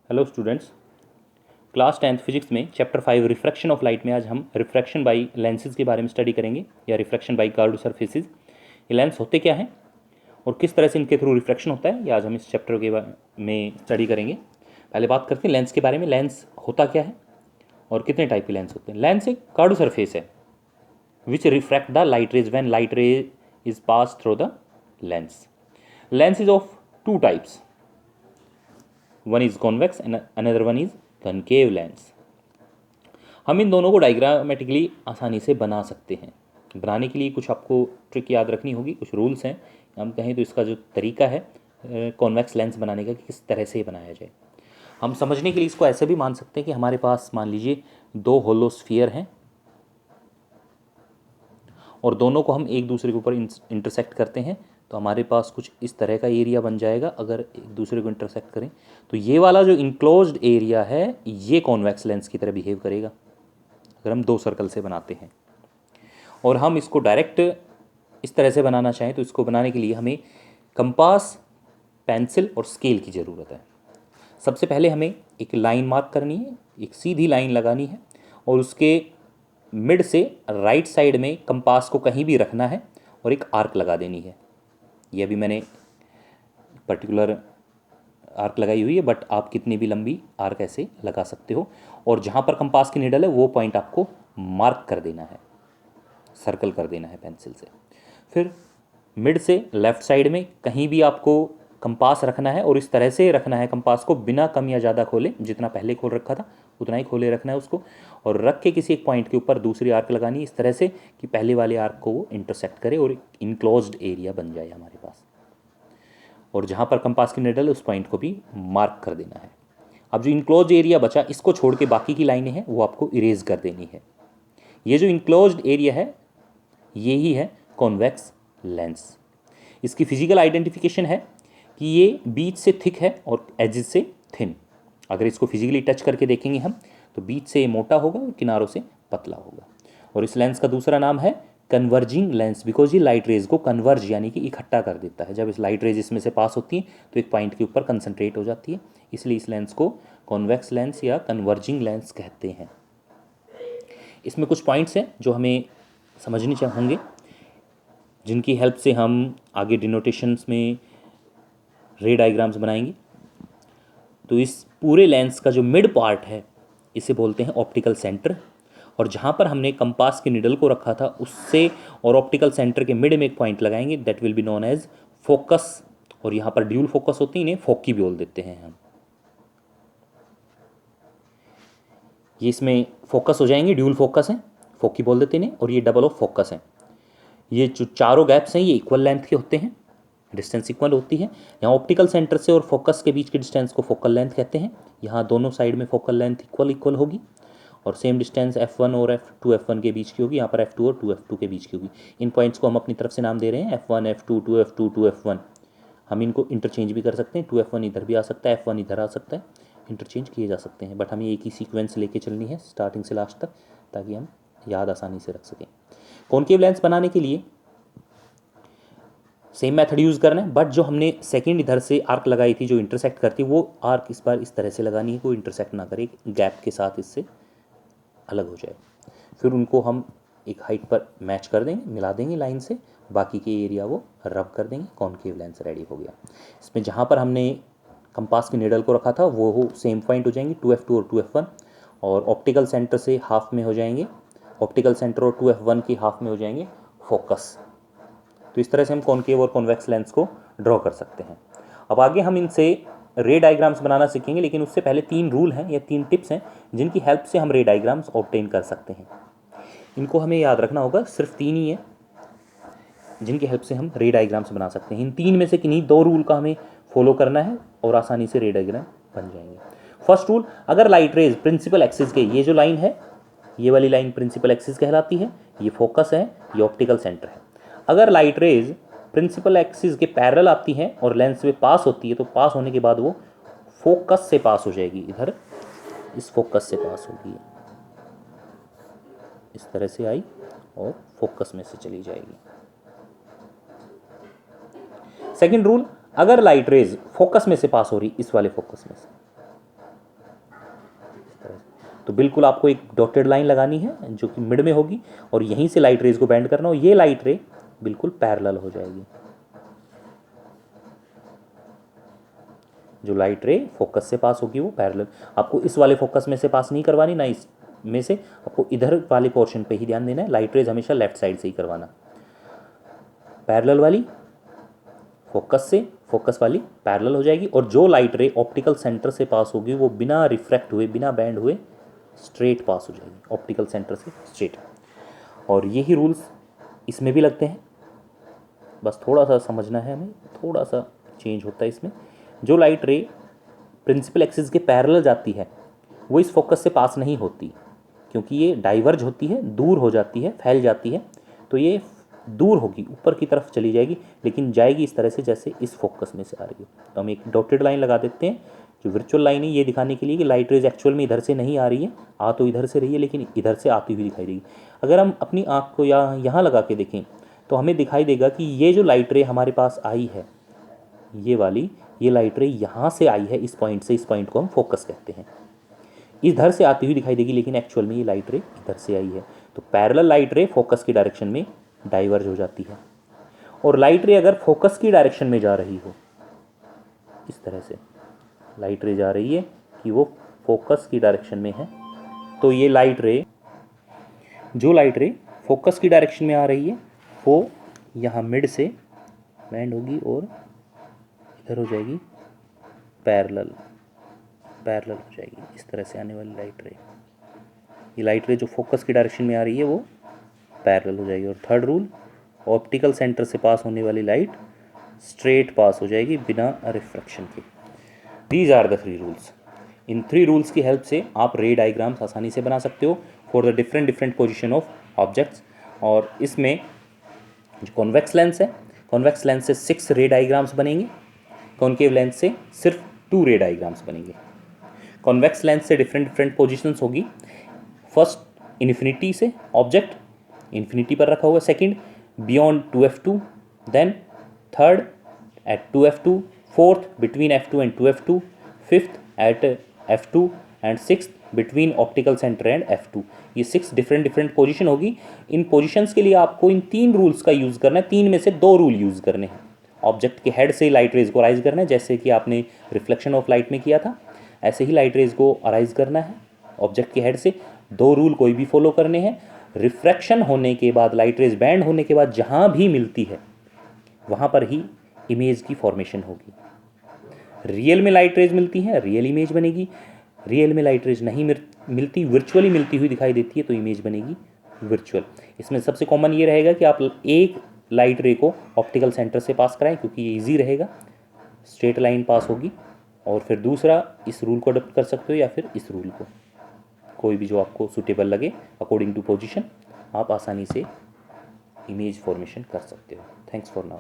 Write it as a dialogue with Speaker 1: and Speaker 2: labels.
Speaker 1: Hello students, class 10th physics में chapter 5 refraction of light में आज हम रिफ्रैक्शन बाई लेंसेज के बारे में स्टडी करेंगे या रिफ्रैक्शन बाई कर्व्ड सरफेसेस। ये लेंस होते क्या हैं और किस तरह से इनके थ्रू रिफ्रैक्शन होता है, ये आज हम इस चैप्टर के में स्टडी करेंगे। पहले बात करते हैं लेंस के बारे में। लेंस होता क्या है और कितने टाइप के लेंस होते हैं। लेंस एक कर्व्ड सरफेस है which refract the light rays when light ray is pass through the lens. Lens is of two types, one is convex and another one is concave lens. हम इन दोनों को diagrammatically आसानी से बना सकते हैं। बनाने के लिए कुछ आपको ट्रिक याद रखनी होगी, कुछ रूल्स हैं। हम कहें तो इसका जो तरीका है कॉन्वेक्स लेंस बनाने का कि किस तरह से बनाया जाए। हम समझने के लिए इसको ऐसे भी मान सकते हैं कि हमारे पास मान लीजिए दो होलो स्फीयर हैं और दोनों को हम एक दूसरे के ऊपर इंटरसेक्ट करते हैं तो हमारे पास कुछ इस तरह का एरिया बन जाएगा। अगर एक दूसरे को इंटरसेक्ट करें तो ये वाला जो इनक्लोज्ड एरिया है ये कॉन्वेक्स लेंस की तरह बिहेव करेगा अगर हम दो सर्कल से बनाते हैं। और हम इसको डायरेक्ट इस तरह से बनाना चाहें तो इसको बनाने के लिए हमें कंपास, पेंसिल और स्केल की ज़रूरत है। सबसे पहले हमें एक लाइन मार्क करनी है, एक सीधी लाइन लगानी है और उसके मिड से राइट साइड में कंपास को कहीं भी रखना है और एक आर्क लगा देनी है। ये अभी मैंने पर्टिकुलर आर्क लगाई हुई है, बट आप कितनी भी लंबी आर्क ऐसे लगा सकते हो। और जहाँ पर कंपास की निडल है वो पॉइंट आपको मार्क कर देना है, सर्कल कर देना है पेंसिल से। फिर मिड से लेफ़्ट साइड में कहीं भी आपको कंपास रखना है और इस तरह से रखना है कंपास को बिना कम या ज़्यादा खोले, जितना पहले खोल रखा था उतना ही खोले रखना है उसको। और रख के किसी एक पॉइंट के ऊपर दूसरी आर्क लगानी है इस तरह से कि पहले वाले आर्क को वो इंटरसेक्ट करे और इनक्लोज्ड एरिया बन जाए हमारे पास। और जहाँ पर कंपास की निडल उस पॉइंट को भी मार्क कर देना है। अब जो इनक्लोज्ड एरिया बचा इसको छोड़ के बाकी की लाइनें हैं वो आपको इरेज कर देनी है। ये जो इनक्लोज्ड एरिया है ये ही है कॉन्वेक्स लेंस। इसकी फिजिकल आइडेंटिफिकेशन है कि ये बीच से थिक है और एजेस से थिन। अगर इसको फिजिकली टच करके देखेंगे हम तो बीच से मोटा होगा और किनारों से पतला होगा। और इस लेंस का दूसरा नाम है कन्वर्जिंग लेंस, बिकॉज ये लाइट रेज को कन्वर्ज यानी कि इकट्ठा कर देता है। जब इस लाइट रेज इसमें से पास होती है तो एक पॉइंट के ऊपर कंसंट्रेट हो जाती है, इसलिए इस लेंस को कॉन्वेक्स लेंस या कन्वर्जिंग लेंस कहते हैं। इसमें कुछ पॉइंट्स हैं जो हमें समझने होंगे, जिनकी हेल्प से हम आगे डिनोटेशंस में रे डायग्राम्स बनाएंगे। तो इस पूरे लेंस का जो मिड पार्ट है इसे बोलते हैं ऑप्टिकल सेंटर। और जहाँ पर हमने कंपास के निडल को रखा था उससे और ऑप्टिकल सेंटर के मिड में एक पॉइंट लगाएंगे, that will be known as focus. और यहाँ पर ड्यूल फोकस होती है, इन्हें फोकी भी बोल देते हैं हम। ये इसमें फोकस हो जाएंगे, ड्यूल फोकस है, फोकी बोल देते हैं इन्हें। और ये डबल ऑफ फोकस है। ये जो चारों गैप्स हैं ये इक्वल लेंथ के होते हैं, डिस्टेंस इक्वल होती है। यहाँ ऑप्टिकल सेंटर से और फोकस के बीच की डिस्टेंस को फोकल लेंथ कहते हैं। यहाँ दोनों साइड में फोकल लेंथ इक्वल होगी और सेम डिस्टेंस F1 और F2 के बीच की होगी। यहाँ पर F2 और 2F2 के बीच की होगी। इन पॉइंट्स को हम अपनी तरफ से नाम दे रहे हैं F1 F2 2F2 2F1। हम इनको इंटरचेंज भी कर सकते हैं, 2F1 इधर भी आ सकता है, F1 इधर आ सकता है, इंटरचेंज किए जा सकते हैं। बट हमें एक ही सीक्वेंस लेके चलनी है स्टार्टिंग से लास्ट तक, ताकि हम याद आसानी से रख सकें। कॉन्केव लेंस बनाने के लिए सेम मेथड यूज़ करना है, बट जो हमने सेकंड इधर से आर्क लगाई थी जो इंटरसेक्ट करती है वो आर्क इस बार इस तरह से लगानी है, कोई इंटरसेक्ट ना करे, गैप के साथ इससे अलग हो जाए। फिर उनको हम एक हाइट पर मैच कर देंगे, मिला देंगे लाइन से, बाकी के एरिया वो रब कर देंगे, कॉन्केव लेंस रेडी हो गया। इसमें जहाँ पर हमने कंपास के निडल को रखा था वो सेम पॉइंट हो जाएंगे 2F2 और 2F1, और ऑप्टिकल सेंटर से हाफ में हो जाएंगे, ऑप्टिकल सेंटर और 2F1 की हाफ में हो जाएंगे फोकस। तो इस तरह से हम कॉन्केव और कॉन्वेक्स लेंस को ड्रॉ कर सकते हैं। अब आगे हम इनसे रे डायग्राम्स बनाना सीखेंगे, लेकिन उससे पहले 3 रूल हैं या 3 टिप्स हैं जिनकी हेल्प से हम रे डायग्राम्स ऑब्टेन कर सकते हैं। इनको हमें याद रखना होगा, सिर्फ 3 ही है जिनकी हेल्प से हम रे डायग्राम्स बना सकते हैं। इन 3 में से किन्हीं 2 रूल का हमें फॉलो करना है और आसानी से रे डायग्राम बन जाएंगे। फर्स्ट रूल, अगर लाइट रेज प्रिंसिपल एक्सिस के, ये जो लाइन है ये वाली लाइन प्रिंसिपल एक्सिस कहलाती है, ये फोकस है, ये ऑप्टिकल सेंटर है। अगर लाइट रेज प्रिंसिपल एक्सिस के पैरेलल आती हैं और लेंस में पास होती है तो पास होने के बाद वो फोकस से पास हो जाएगी, इधर इस फोकस से पास होगी, इस तरह से आई और फोकस में से चली जाएगी। सेकंड रूल, अगर लाइट रेज फोकस में से पास हो रही, इस वाले फोकस में से, तो बिल्कुल आपको एक डॉटेड लाइन लगानी है जो कि मिड में होगी और यहीं से लाइट रेज को बैंड करना, और ये लाइट रे बिल्कुल पैरेलल हो जाएगी। जो लाइट रे फोकस से पास होगी वो पैरेलल, आपको इस वाले फोकस में से पास नहीं करवानी, ना इस में से, आपको इधर वाले पोर्शन पे ही ध्यान देना है। लाइट रेज हमेशा लेफ्ट साइड से ही करवाना। पैरेलल वाली फोकस से, फोकस वाली पैरेलल हो जाएगी, और जो लाइट रे ऑप्टिकल सेंटर से पास होगी वो बिना रिफ्रैक्ट हुए, बिना बैंड हुए स्ट्रेट पास हो जाएगी, ऑप्टिकल सेंटर से स्ट्रेट। और यही रूल्स इसमें भी लगते हैं, बस थोड़ा सा समझना है हमें, थोड़ा सा चेंज होता है इसमें। जो लाइट रे प्रिंसिपल एक्सिस के पैरेलल जाती है वो इस फोकस से पास नहीं होती, क्योंकि ये डाइवर्ज होती है, दूर हो जाती है, फैल जाती है, तो ये दूर होगी, ऊपर की तरफ चली जाएगी, लेकिन जाएगी इस तरह से जैसे इस फोकस में से आ रही है। तो हम एक डॉटेड लाइन लगा देते हैं, जो वर्चुअल लाइन है ये दिखाने के लिए कि लाइट रेज एक्चुअल में इधर से नहीं आ रही है, आ तो इधर से रही है लेकिन इधर से आती हुई दिखाई देगी। अगर हम अपनी आँख को यहाँ लगा के देखें तो हमें दिखाई देगा कि ये जो लाइट रे हमारे पास आई है, ये वाली, ये लाइट रे यहाँ से आई है, इस पॉइंट से, इस पॉइंट को हम फोकस कहते हैं, इधर से आती हुई दिखाई देगी, लेकिन एक्चुअल में ये लाइट रे इधर से आई है। तो पैरेलल लाइट रे फोकस की डायरेक्शन में डाइवर्ज हो जाती है, और लाइट रे अगर फोकस की डायरेक्शन में जा रही हो, इस तरह से लाइट रे जा रही है कि वो फोकस की डायरेक्शन में है, तो ये लाइट रे, जो लाइट रे फोकस की डायरेक्शन में आ रही है वो यहाँ मिड से बैंड होगी और इधर हो जाएगी पैरेलल, पैरेलल हो जाएगी, इस तरह से आने वाली लाइट रे। ये लाइट रे जो फोकस की डायरेक्शन में आ रही है वो पैरेलल हो जाएगी। और थर्ड रूल, ऑप्टिकल सेंटर से पास होने वाली लाइट स्ट्रेट पास हो जाएगी बिना रिफ्रैक्शन के। These are the 3 rules. इन 3 रूल्स की हेल्प से आप रे डायग्राम्स आसानी से बना सकते हो for the different position of objects. और इसमें जो कॉन्वेक्स लेंस है, कॉन्वेक्स लेंस से 6 रे डायग्राम्स बनेंगे, कॉनकेव लेंस से सिर्फ 2 रे डायग्राम्स बनेंगे। कॉन्वेक्स लेंस से डिफरेंट पोजिशंस होगी। फर्स्ट इन्फिनिटी से ऑब्जेक्ट इन्फिनिटी पर रखा हुआ, second beyond 2f2, then third at 2f2, fourth between f2 and 2f2, fifth at f2 and sixth between optical centre and f2। ये 6 different position होगी। इन positions के लिए आपको इन 3 रूल्स का यूज़ करना है, 3 में से 2 रूल यूज़ करने हैं। ऑब्जेक्ट के हेड से लाइट रेज को अराइज करना है, जैसे कि आपने रिफ्लेक्शन ऑफ लाइट में किया था, ऐसे ही लाइट रेज को अराइज करना है ऑब्जेक्ट के हेड से। 2 रूल कोई भी फॉलो करने हैं। रिफ्रैक्शन होने के बाद, लाइट रेज बैंड होने के बाद जहाँ भी मिलती है वहाँ पर ही इमेज की फॉर्मेशन होगी। रियल में लाइट रेज मिलती हैं, रियल इमेज बनेगी। रियल में लाइट रेज नहीं मिलती, वर्चुअली मिलती हुई दिखाई देती है, तो इमेज बनेगी वर्चुअल। इसमें सबसे कॉमन ये रहेगा कि आप एक लाइट रे को ऑप्टिकल सेंटर से पास कराएं, क्योंकि ये ईजी रहेगा, स्ट्रेट लाइन पास होगी। और फिर दूसरा, इस रूल को अडॉप्ट कर सकते हो या फिर इस रूल को, कोई भी जो आपको सूटेबल लगे अकॉर्डिंग टू पोजीशन, आप आसानी से इमेज फॉर्मेशन कर सकते हो। Thanks for now.